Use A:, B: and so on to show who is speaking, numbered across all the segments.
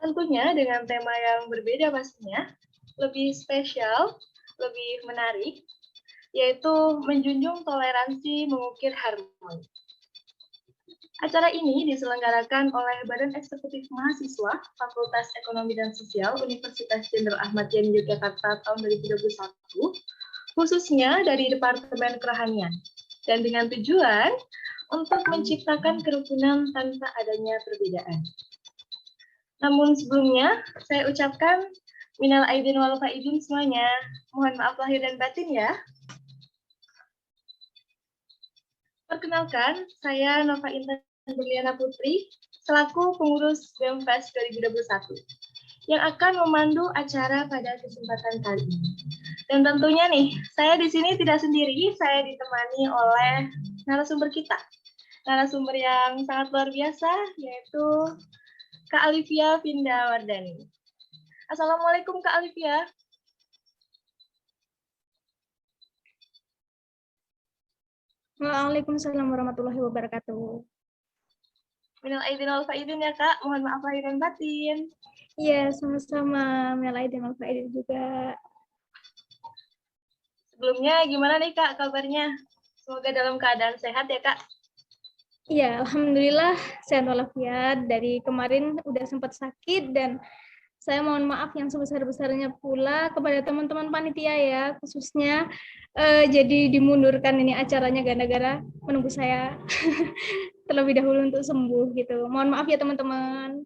A: Tentunya dengan tema yang berbeda pastinya, lebih spesial, lebih menarik, yaitu menjunjung toleransi mengukir harmoni. Acara ini diselenggarakan oleh Badan Eksekutif Mahasiswa Fakultas Ekonomi dan Sosial Universitas Jenderal Ahmad Yani Yogyakarta tahun 2021, khususnya dari Departemen Kerohanian, dan dengan tujuan untuk menciptakan kerukunan tanpa adanya perbedaan. Namun sebelumnya, saya ucapkan minal aidin wal faizin semuanya. Mohon maaf lahir dan batin ya. Perkenalkan, saya Nova Intan Berliana Putri, selaku pengurus BEMFES 2021, yang akan memandu acara pada kesempatan kali ini. Dan tentunya nih, saya di sini tidak sendiri, saya ditemani oleh narasumber kita. Narasumber yang sangat luar biasa, yaitu Kak Alivia Vinda Wardani. Assalamualaikum Kak Alivia.
B: Waalaikumsalam warahmatullahi wabarakatuh.
A: Minal aidin wal faizin ya Kak, mohon maaf lahir dan batin.
B: Iya, sama-sama. Minal aidin wal faizin juga.
A: Sebelumnya gimana nih Kak kabarnya? Semoga dalam keadaan sehat ya Kak.
B: Iya, alhamdulillah sehat walafiat. Dari kemarin udah sempat sakit dan saya mohon maaf yang sebesar-besarnya pula kepada teman-teman panitia ya, khususnya jadi dimundurkan ini acaranya gara-gara menunggu saya terlebih dahulu untuk sembuh gitu. Mohon maaf ya teman-teman.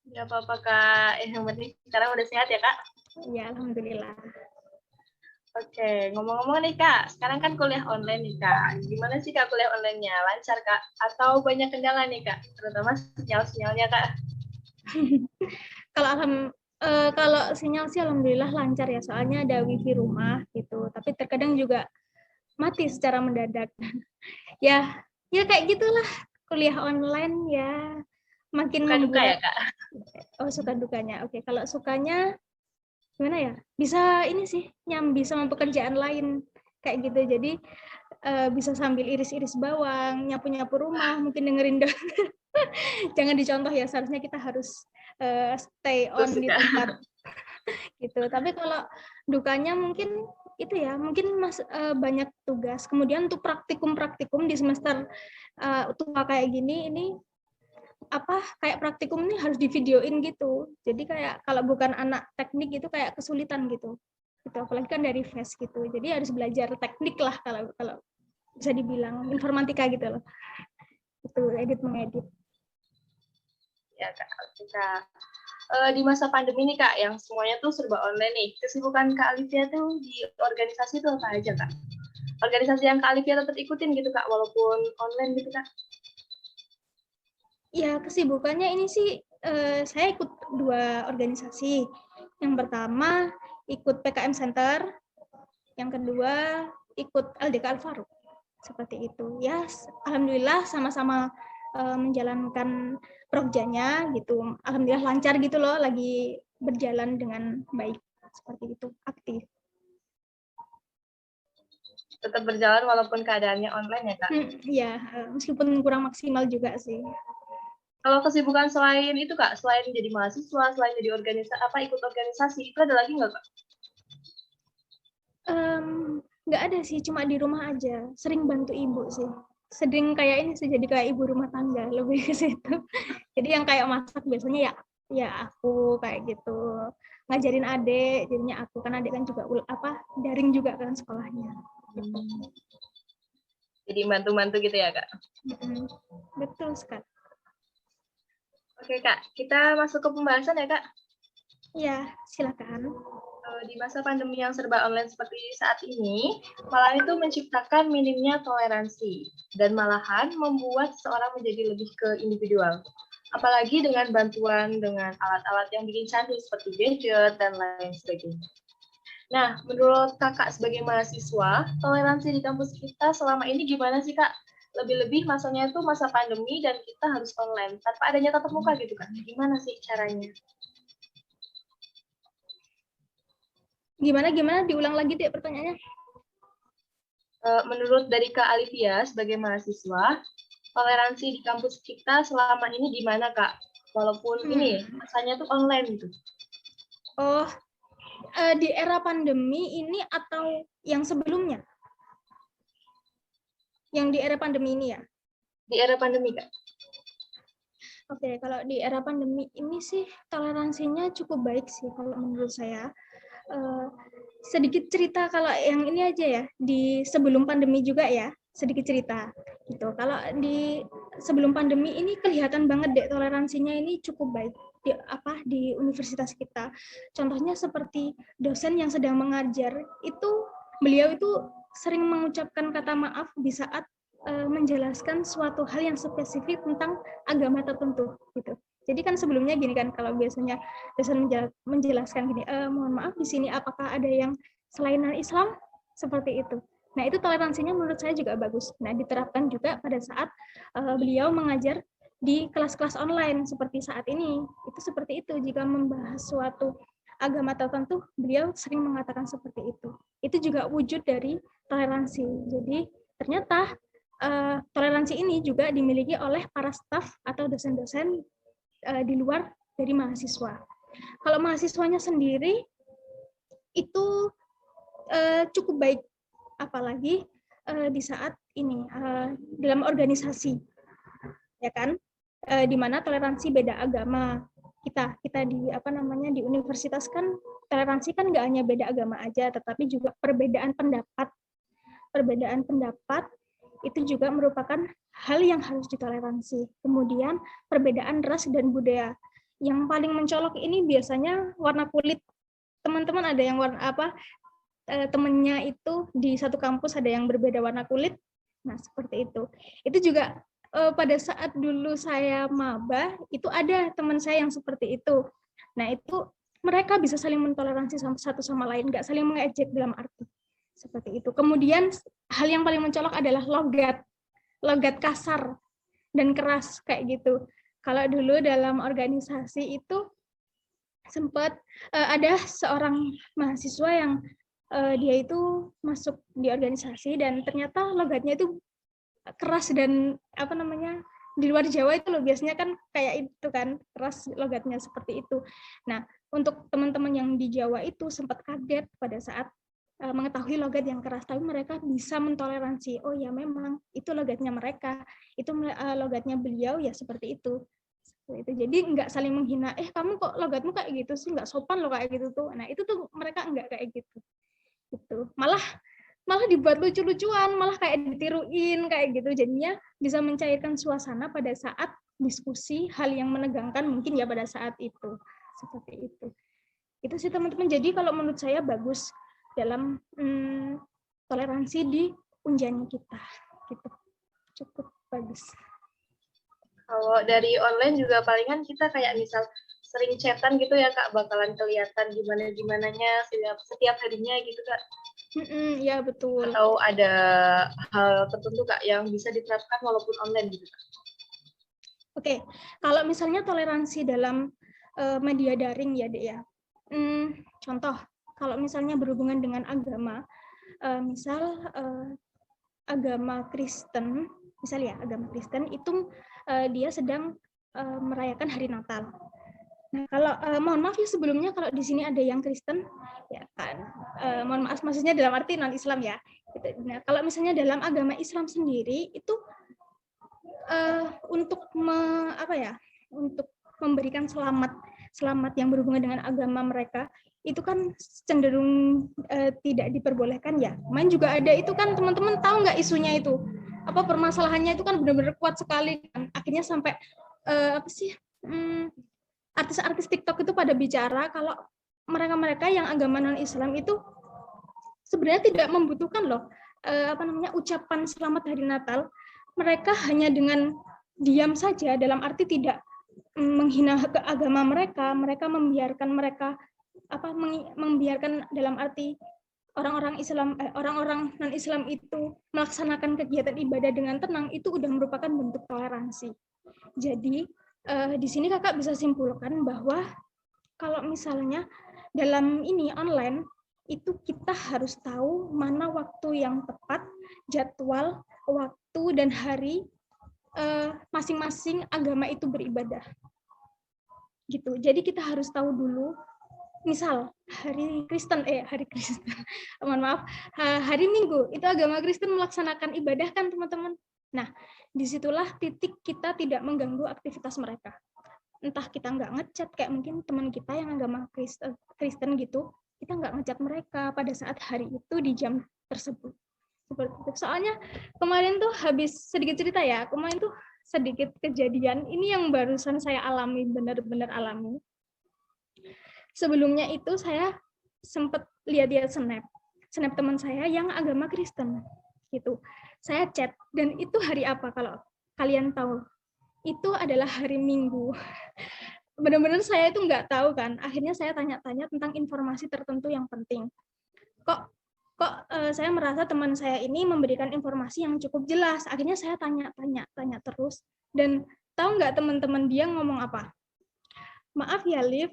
A: Ya apa-apa Kak, yang penting sekarang udah sehat ya Kak.
B: Ya, alhamdulillah.
A: Oke, ngomong-ngomong nih Kak, sekarang kan kuliah online nih Kak. Gimana sih Kak kuliah online-nya? Lancar Kak? Atau banyak kendala nih Kak? Terutama sinyal-sinyalnya Kak.
B: Kalau sinyal sih alhamdulillah lancar ya, soalnya ada wifi rumah gitu. Tapi terkadang juga mati secara mendadak. ya, ya kayak gitulah kuliah online ya. Makin
A: Suka duka ya
B: membuat
A: Kak?
B: suka dukanya. Oke, kalau sukanya gimana ya? Bisa ini sih nyambi sama pekerjaan lain kayak gitu. Jadi bisa sambil iris-iris bawang, nyapu-nyapu rumah, mungkin dengerin jangan dicontoh ya, seharusnya kita harus stay on di tempat gitu. Tapi kalau dukanya mungkin itu ya, mungkin banyak tugas. Kemudian untuk praktikum di semester tua kayak gini, ini kayak praktikum ini harus divideoin gitu. Jadi kayak kalau bukan anak teknik itu kayak kesulitan gitu. Gitu, apalagi kan dari FES gitu. Jadi harus belajar teknik lah kalau bisa dibilang informatika gitu loh. Itu mengedit.
A: Ya Kak, kita di masa pandemi nih Kak, yang semuanya tuh serba online nih. Kesibukan Kak Alivia tuh di organisasi tuh apa aja Kak? Organisasi yang Kak Alivia tetap ikutin gitu Kak, walaupun online gitu Kak?
B: Ya, kesibukannya ini sih saya ikut 2 organisasi. Yang pertama ikut PKM Center, yang kedua ikut LDK Al-Faruq. Seperti itu. Ya, alhamdulillah sama-sama menjalankan prokjanya gitu. Alhamdulillah lancar gitu loh, lagi berjalan dengan baik. Seperti itu, aktif.
A: Tetap berjalan walaupun keadaannya online ya Kak?
B: Ya, meskipun kurang maksimal juga sih.
A: Kalau kesibukan selain itu Kak, selain jadi mahasiswa, selain jadi ikut organisasi, itu ada lagi nggak Kak?
B: Nggak ada sih, cuma di rumah aja. Sering bantu ibu sih. Sering kayak ini sih, jadi kayak ibu rumah tangga, lebih ke situ. Jadi yang kayak masak biasanya ya aku kayak gitu. Ngajarin adik, jadinya aku kan adik kan juga daring juga kan sekolahnya. Gitu.
A: Jadi bantu-bantu gitu ya Kak?
B: Betul sekali.
A: Oke Kak, kita masuk ke pembahasan ya Kak?
B: Ya, silakan.
A: Di masa pandemi yang serba online seperti saat ini, malah itu menciptakan minimnya toleransi dan malahan membuat seseorang menjadi lebih ke individual. Apalagi dengan bantuan dengan alat-alat yang bikin canggih seperti gadget dan lain sebagainya. Nah, menurut kakak sebagai mahasiswa, toleransi di kampus kita selama ini gimana sih kak? Lebih-lebih masanya itu masa pandemi dan kita harus online tanpa adanya tatap muka gitu kan? Gimana sih caranya?
B: Gimana? Diulang lagi deh pertanyaannya.
A: Menurut dari Kak Alivia sebagai mahasiswa, toleransi di kampus kita selama ini gimana Kak? walaupun ini masanya tuh online gitu.
B: Oh, di era pandemi ini atau yang sebelumnya? Yang di era pandemi ini ya?
A: Di era pandemi, Kak.
B: Oke, kalau di era pandemi ini sih toleransinya cukup baik sih kalau menurut saya. Sedikit cerita kalau yang ini aja ya, di sebelum pandemi juga ya, sedikit cerita gitu. Kalau di sebelum pandemi ini kelihatan banget deh toleransinya ini cukup baik di universitas kita. Contohnya seperti dosen yang sedang mengajar itu, beliau itu sering mengucapkan kata maaf di saat menjelaskan suatu hal yang spesifik tentang agama tertentu gitu. Jadi kan sebelumnya gini kan, kalau biasanya dosen menjelaskan gini, mohon maaf di sini apakah ada yang selain non-Islam? Seperti itu. Nah, itu toleransinya menurut saya juga bagus. Nah, diterapkan juga pada saat beliau mengajar di kelas-kelas online seperti saat ini. Itu seperti itu, jika membahas suatu agama tertentu, beliau sering mengatakan seperti itu. Itu juga wujud dari toleransi. Jadi, ternyata toleransi ini juga dimiliki oleh para staf atau dosen-dosen di luar dari mahasiswa. Kalau mahasiswanya sendiri itu cukup baik, apalagi di saat ini dalam organisasi, ya kan, di mana toleransi beda agama kita di di universitas kan toleransi kan nggak hanya beda agama aja, tetapi juga perbedaan pendapat itu juga merupakan hal yang harus ditoleransi. Kemudian perbedaan ras dan budaya. Yang paling mencolok ini biasanya warna kulit. Teman-teman ada yang temennya itu di satu kampus ada yang berbeda warna kulit. Nah, seperti itu. Itu juga pada saat dulu saya maba, itu ada teman saya yang seperti itu. Nah, itu mereka bisa saling mentoleransi satu sama lain, nggak saling mengejek dalam arti seperti itu. Kemudian hal yang paling mencolok adalah logat kasar dan keras kayak gitu. Kalau dulu dalam organisasi itu sempat ada seorang mahasiswa yang dia itu masuk di organisasi dan ternyata logatnya itu keras dan di luar Jawa itu loh biasanya kan kayak itu kan, keras logatnya seperti itu. Nah, untuk teman-teman yang di Jawa itu sempat kaget pada saat mengetahui logat yang keras, tapi mereka bisa mentoleransi. Oh ya, memang itu logatnya mereka, itu logatnya beliau ya seperti itu. Jadi nggak saling menghina. Kamu kok logatmu kayak gitu sih, nggak sopan loh kayak gitu tuh. Nah itu tuh mereka nggak kayak gitu. Gitu. Malah dibuat lucu-lucuan, malah kayak ditiruin kayak gitu. Jadinya bisa mencairkan suasana pada saat diskusi hal yang menegangkan mungkin ya pada saat itu. Seperti itu. Itu sih teman-teman. Jadi kalau menurut saya bagus dalam toleransi di unjangan kita, gitu. Cukup bagus.
A: Kalau dari online juga palingan kita kayak misal sering chatan gitu ya Kak, bakalan kelihatan gimana-gimananya setiap harinya gitu Kak.
B: Ya betul.
A: Atau ada hal tertentu Kak yang bisa diterapkan walaupun online gitu Kak?
B: Oke, kalau misalnya toleransi dalam media daring ya Dek ya. Contoh, kalau misalnya berhubungan dengan agama, misal agama Kristen, agama Kristen itu dia sedang merayakan hari Natal. Nah, kalau mohon maaf ya sebelumnya kalau di sini ada yang Kristen, ya kan, mohon maaf maksudnya dalam arti non Islam ya. Nah, kalau misalnya dalam agama Islam sendiri itu untuk untuk memberikan selamat yang berhubungan dengan agama mereka itu kan cenderung tidak diperbolehkan ya. Main juga ada itu kan, teman-teman tahu nggak isunya itu? Apa permasalahannya itu kan benar-benar kuat sekali kan. Akhirnya sampai artis-artis TikTok itu pada bicara kalau mereka-mereka yang agama non-Islam itu sebenarnya tidak membutuhkan loh ucapan selamat hari Natal. Mereka hanya dengan diam saja, dalam arti tidak menghina ke agama mereka membiarkan membiarkan dalam arti orang-orang Islam, orang-orang non-Islam itu melaksanakan kegiatan ibadah dengan tenang, itu udah merupakan bentuk toleransi. Jadi di sini kakak bisa simpulkan bahwa kalau misalnya dalam ini online, itu kita harus tahu mana waktu yang tepat, jadwal, waktu, dan hari masing-masing agama itu beribadah. gitu. Jadi kita harus tahu dulu, misal hari Kristen, mohon maaf, hari Minggu itu agama Kristen melaksanakan ibadah kan teman-teman. Nah, disitulah titik kita tidak mengganggu aktivitas mereka. Entah kita nggak ngechat, kayak mungkin teman kita yang agama Kristen gitu, kita nggak ngechat mereka pada saat hari itu di jam tersebut. Seperti itu. Soalnya kemarin tuh habis sedikit cerita ya, kemarin tuh sedikit kejadian, ini yang barusan saya alami, benar-benar alami. Sebelumnya itu saya sempat lihat snap teman saya yang agama Kristen gitu. Saya chat, dan itu hari apa kalau kalian tahu? Itu adalah hari Minggu. Benar-benar saya itu nggak tahu kan. Akhirnya saya tanya-tanya tentang informasi tertentu yang penting. Kok saya merasa teman saya ini memberikan informasi yang cukup jelas. Akhirnya saya tanya terus. Dan tahu nggak teman-teman dia ngomong apa? Maaf ya, Liv,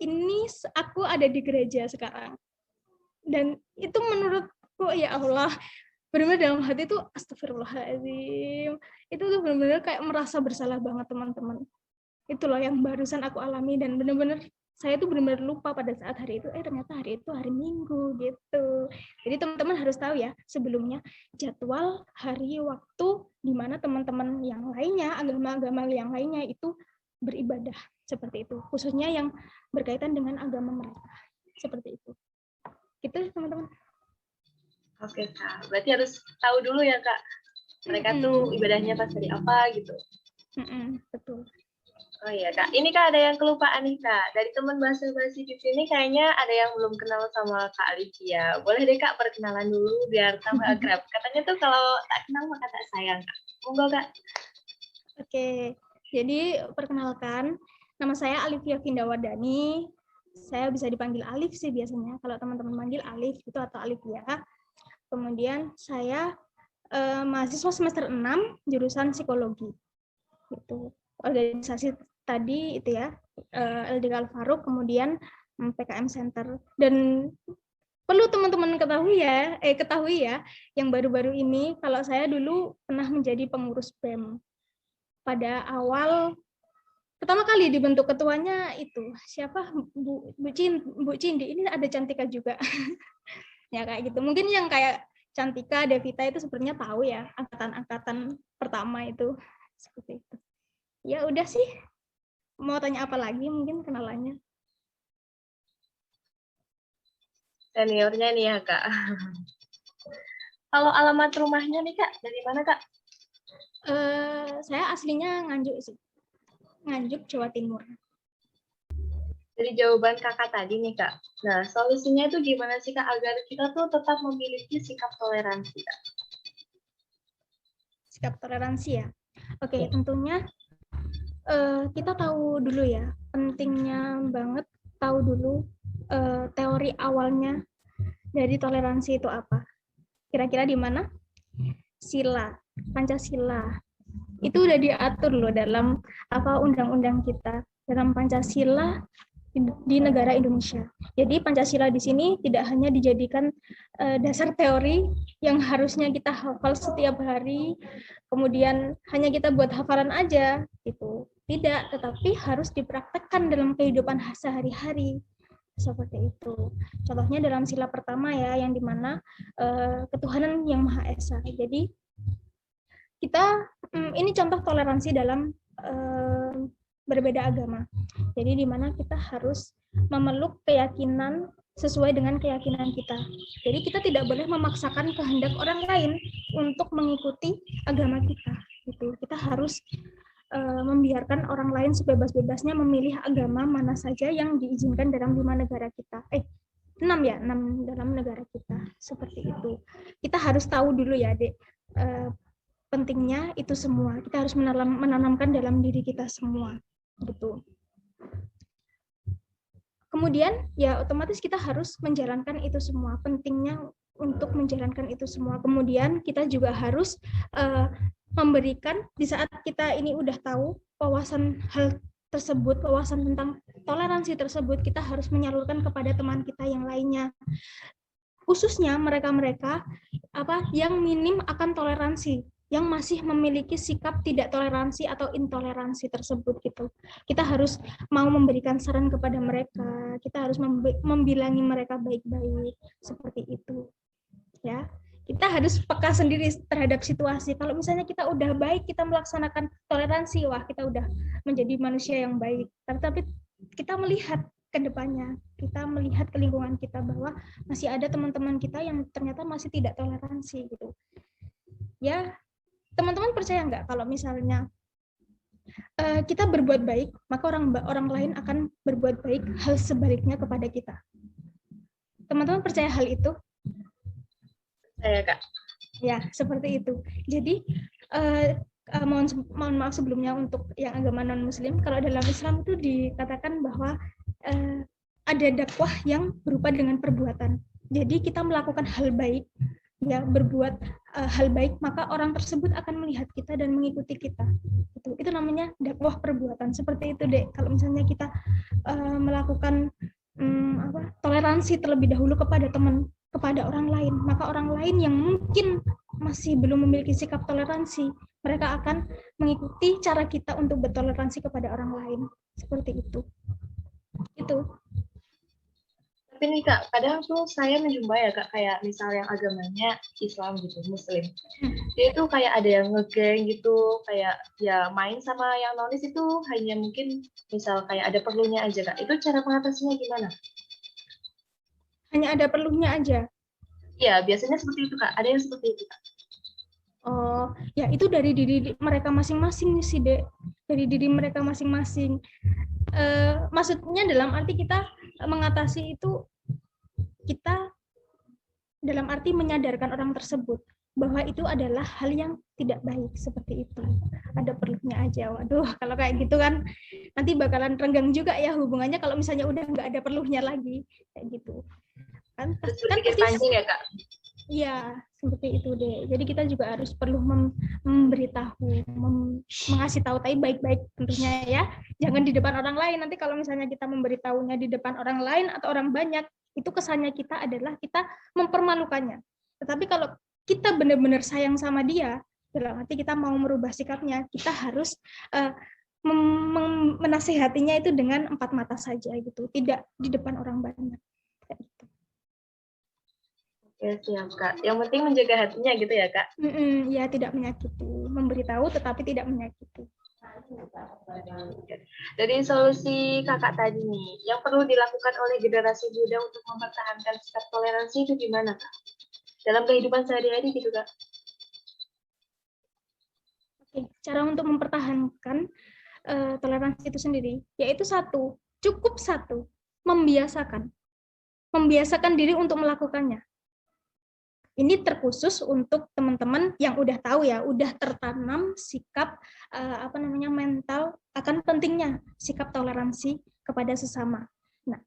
B: ini aku ada di gereja sekarang. Dan itu menurutku, ya Allah, benar-benar dalam hati itu astagfirullahaladzim. Itu tuh benar-benar kayak merasa bersalah banget teman-teman. Itu loh yang barusan aku alami, dan benar-benar saya tuh benar-benar lupa pada saat hari itu, ternyata hari itu hari Minggu gitu. Jadi teman-teman harus tahu ya sebelumnya jadwal hari waktu di mana teman-teman yang lainnya, agama-agama yang lainnya itu beribadah seperti itu, khususnya yang berkaitan dengan agama mereka. Seperti itu. Gitu teman-teman.
A: Oke Kak, berarti harus tahu dulu ya Kak, mereka tuh ibadahnya pas hari apa gitu.
B: Betul.
A: Oh iya Kak, ini Kak ada yang kelupaan nih Kak. Dari teman basa-basi di sini kayaknya ada yang belum kenal sama Kak Alivia. Boleh deh Kak perkenalan dulu biar tambah akrab. Katanya tuh kalau tak kenal maka tak sayang Kak. Monggo Kak.
B: Oke, jadi perkenalkan, nama saya Alivia Vindawardani. Saya bisa dipanggil Alif sih biasanya. Kalau teman-teman manggil Alif itu atau Alivia. Kemudian saya mahasiswa semester 6 jurusan psikologi. Gitu. Organisasi tadi itu ya, LDK Al-Faruq, kemudian PKM Center. Dan perlu teman-teman ketahui ya, yang baru-baru ini kalau saya dulu pernah menjadi pengurus BEM. Pada awal pertama kali dibentuk ketuanya itu siapa, Bu Cindi, ini ada Cantika juga. Ya kayak gitu. Mungkin yang kayak Cantika, Devita itu sebenarnya tahu ya, angkatan pertama itu seperti itu. Ya udah sih. Mau tanya apa lagi mungkin kenalannya?
A: Seniornya nih ya Kak. Kalau alamat rumahnya nih Kak, dari mana Kak?
B: Saya aslinya Nganjuk sih. Nganjuk, Jawa Timur.
A: Dari jawaban kakak tadi nih Kak, nah solusinya itu gimana sih Kak agar kita tuh tetap memiliki sikap toleransi Kak?
B: Sikap toleransi ya? Oke, tentunya kita tahu dulu ya, pentingnya banget tahu dulu teori awalnya dari toleransi itu apa. Kira-kira di mana? Sila, Pancasila. Itu udah diatur loh dalam undang-undang kita, dalam Pancasila di negara Indonesia. Jadi Pancasila di sini tidak hanya dijadikan dasar teori yang harusnya kita hafal setiap hari, kemudian hanya kita buat hafalan aja gitu. Tidak, tetapi harus dipraktekkan dalam kehidupan sehari-hari. Seperti itu. Contohnya dalam sila pertama ya, yang dimana ketuhanan yang Maha Esa. Jadi kita ini contoh toleransi dalam berbeda agama. Jadi di mana kita harus memeluk keyakinan sesuai dengan keyakinan kita. Jadi kita tidak boleh memaksakan kehendak orang lain untuk mengikuti agama kita. Gitu. Kita harus membiarkan orang lain sebebas-bebasnya memilih agama mana saja yang diizinkan dalam 5 negara kita. 6 dalam negara kita. Seperti itu. Kita harus tahu dulu ya, Dek, pentingnya itu semua. Kita harus menanamkan dalam diri kita semua. Gitu. Kemudian ya otomatis kita harus menjalankan itu semua. Pentingnya untuk menjalankan itu semua. Kemudian kita juga harus memberikan, di saat kita ini udah tahu wawasan hal tersebut, wawasan tentang toleransi tersebut, kita harus menyalurkan kepada teman kita yang lainnya. Khususnya mereka-mereka yang minim akan toleransi. yang masih memiliki sikap tidak toleransi atau intoleransi tersebut gitu. Kita harus mau memberikan saran kepada mereka, kita harus membilangi mereka baik-baik seperti itu. Ya. Kita harus peka sendiri terhadap situasi. Kalau misalnya kita udah baik, kita melaksanakan toleransi, wah kita udah menjadi manusia yang baik. Tapi kita melihat ke depannya, kita melihat ke lingkungan kita bahwa masih ada teman-teman kita yang ternyata masih tidak toleransi gitu. Ya, teman-teman percaya nggak kalau misalnya kita berbuat baik, maka orang lain akan berbuat baik hal sebaliknya kepada kita. Teman-teman percaya hal itu?
A: Saya Kak.
B: Ya, seperti itu. Jadi mohon maaf sebelumnya untuk yang agama non-Muslim. Kalau dalam Islam itu dikatakan bahwa ada dakwah yang berupa dengan perbuatan. Jadi kita melakukan hal baik, ya berbuat hal baik, maka orang tersebut akan melihat kita dan mengikuti kita. Itu namanya dakwah perbuatan. Seperti itu deh. Kalau misalnya kita melakukan toleransi terlebih dahulu kepada orang lain, maka orang lain yang mungkin masih belum memiliki sikap toleransi, mereka akan mengikuti cara kita untuk bertoleransi kepada orang lain. Seperti itu. Itu.
A: Tapi nih Kak, kadang tuh saya menjumpai ya Kak, kayak misal yang agamanya Islam gitu, Muslim. Dia tuh kayak ada yang ngegeng gitu, kayak ya main sama yang nonis itu hanya mungkin misal kayak ada perlunya aja Kak. Itu cara mengatasinya gimana?
B: Hanya ada perlunya aja.
A: Ya, biasanya seperti itu Kak. Ada yang seperti itu Kak.
B: Oh, ya itu dari diri mereka masing-masing sih, Dek. Dari diri mereka masing-masing. Maksudnya dalam arti kita mengatasi itu, kita dalam arti menyadarkan orang tersebut bahwa itu adalah hal yang tidak baik, seperti itu. Ada perlunya aja. Waduh, kalau kayak gitu kan nanti bakalan renggang juga ya hubungannya kalau misalnya udah nggak ada perlunya lagi kayak gitu. Kan pasti
A: panjang ya Kak?
B: Iya, seperti itu deh. Jadi kita juga harus perlu memberitahu, mengasih tahu, tapi baik-baik tentunya ya. Jangan di depan orang lain. Nanti kalau misalnya kita memberitahunya di depan orang lain atau orang banyak, itu kesannya kita adalah kita mempermalukannya. Tetapi kalau kita benar-benar sayang sama dia, dalam arti kita mau merubah sikapnya, kita harus menasihatinya itu dengan empat mata saja gitu, tidak di depan orang banyak.
A: Ya siap Kak. Yang penting menjaga hatinya gitu ya Kak?
B: Ya tidak menyakiti, memberitahu tetapi tidak menyakiti.
A: Dari solusi kakak tadi nih, yang perlu dilakukan oleh generasi muda untuk mempertahankan sikap toleransi itu gimana Kak? Dalam kehidupan sehari-hari gitu Kak?
B: Oke, cara untuk mempertahankan toleransi itu sendiri, yaitu cukup satu, membiasakan diri untuk melakukannya. Ini terkhusus untuk teman-teman yang udah tahu ya, udah tertanam sikap mental akan pentingnya sikap toleransi kepada sesama. Nah,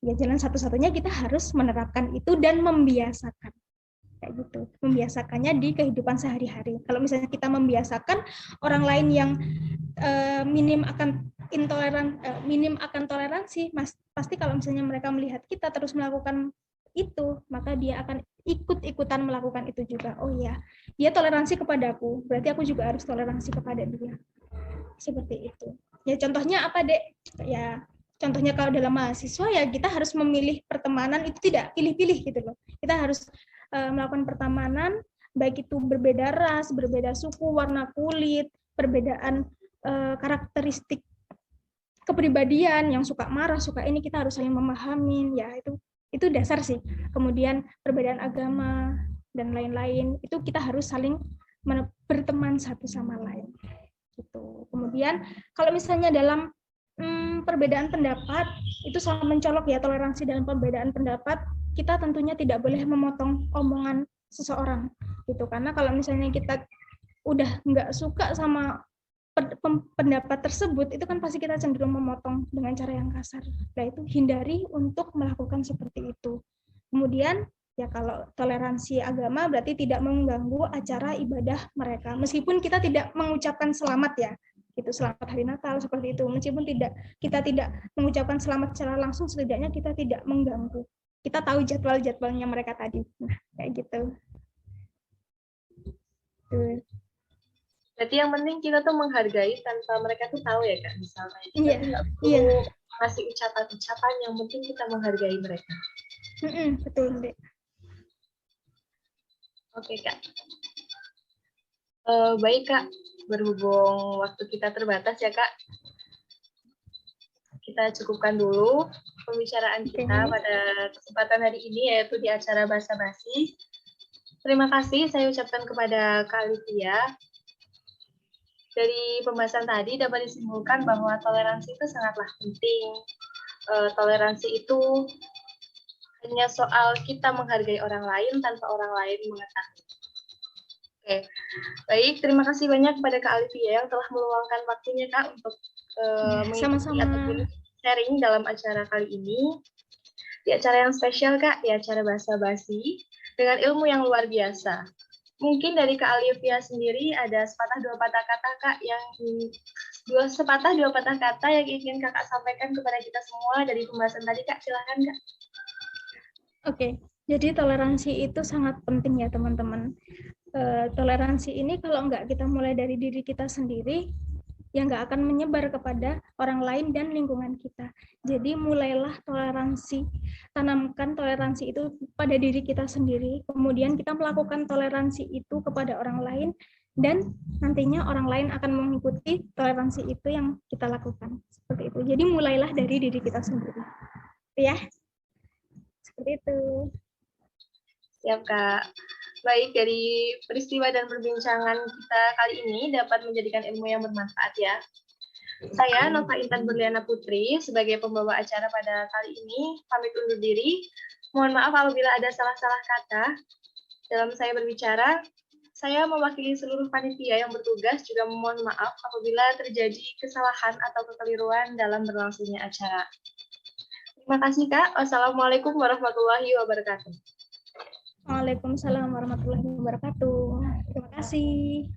B: ya jalan satu-satunya kita harus menerapkan itu dan membiasakan. Kayak gitu. Membiasakannya di kehidupan sehari-hari. Kalau misalnya kita membiasakan orang lain yang minim akan toleransi, pasti kalau misalnya mereka melihat kita terus melakukan itu, maka dia akan ikut-ikutan melakukan itu juga. Oh iya, dia toleransi kepadaku, berarti aku juga harus toleransi kepada dia. Seperti itu. Ya contohnya apa, Dek? Ya contohnya kalau dalam mahasiswa ya kita harus memilih pertemanan itu tidak pilih-pilih gitu loh. Kita harus melakukan pertemanan baik itu berbeda ras, berbeda suku, warna kulit, perbedaan karakteristik kepribadian, yang suka marah, suka ini, kita harus saling memahami. Ya itu dasar sih. Kemudian perbedaan agama dan lain-lain itu kita harus saling berteman satu sama lain. Gitu. Kemudian kalau misalnya dalam perbedaan pendapat itu sangat mencolok ya, toleransi dalam perbedaan pendapat, kita tentunya tidak boleh memotong omongan seseorang gitu, karena kalau misalnya kita udah nggak suka sama pendapat tersebut, itu kan pasti kita cenderung memotong dengan cara yang kasar. Nah itu hindari untuk melakukan seperti itu. Kemudian ya kalau toleransi agama berarti tidak mengganggu acara ibadah mereka, meskipun kita tidak mengucapkan selamat ya, gitu, selamat hari Natal seperti itu, meskipun kita tidak mengucapkan selamat secara langsung, setidaknya kita tidak mengganggu, kita tahu jadwalnya mereka tadi. Nah kayak gitu. Tuh.
A: Berarti yang penting kita tuh menghargai tanpa mereka tuh tahu ya Kak. Misalnya kita
B: Iya,
A: tuh nggak
B: iya,
A: perlu ngasih ucapan-ucapan, yang penting kita menghargai mereka.
B: betul Dek.
A: Oke Kak. Baik Kak, berhubung waktu kita terbatas ya Kak, kita cukupkan dulu pembicaraan kita pada kesempatan hari ini, yaitu di acara Basa Basi. Terima kasih saya ucapkan kepada Kak Alivia. Dari pembahasan tadi dapat disimpulkan bahwa toleransi itu sangatlah penting. Toleransi itu hanya soal kita menghargai orang lain tanpa orang lain mengetahui. Oke, baik. Terima kasih banyak kepada Kak Alivia yang telah meluangkan waktunya Kak untuk mengikuti ataupun sharing dalam acara kali ini. Di acara yang spesial Kak, di acara Basa Basi dengan ilmu yang luar biasa. Mungkin dari Kak Alivia sendiri ada sepatah dua patah kata Kak yang ingin Kakak sampaikan kepada kita semua dari pembahasan tadi Kak. Silakan Kak.
B: Oke, jadi toleransi itu sangat penting ya teman-teman. Toleransi ini kalau nggak kita mulai dari diri kita sendiri, ya nggak akan menyebar kepada orang lain dan lingkungan kita. Jadi mulailah toleransi, tanamkan toleransi itu pada diri kita sendiri, kemudian kita melakukan toleransi itu kepada orang lain, dan nantinya orang lain akan mengikuti toleransi itu yang kita lakukan. Seperti itu. Jadi mulailah dari diri kita sendiri. Ya, seperti itu.
A: Siap Kak. Baik, dari peristiwa dan perbincangan kita kali ini dapat menjadikan ilmu yang bermanfaat ya. Saya, Nova Intan Berliana Putri, sebagai pembawa acara pada kali ini, pamit undur diri. Mohon maaf apabila ada salah-salah kata dalam saya berbicara. Saya mewakili seluruh panitia yang bertugas juga memohon maaf apabila terjadi kesalahan atau kekeliruan dalam berlangsungnya acara. Terima kasih Kak. Wassalamualaikum warahmatullahi wabarakatuh.
B: Waalaikumsalam warahmatullahi wabarakatuh. Terima kasih.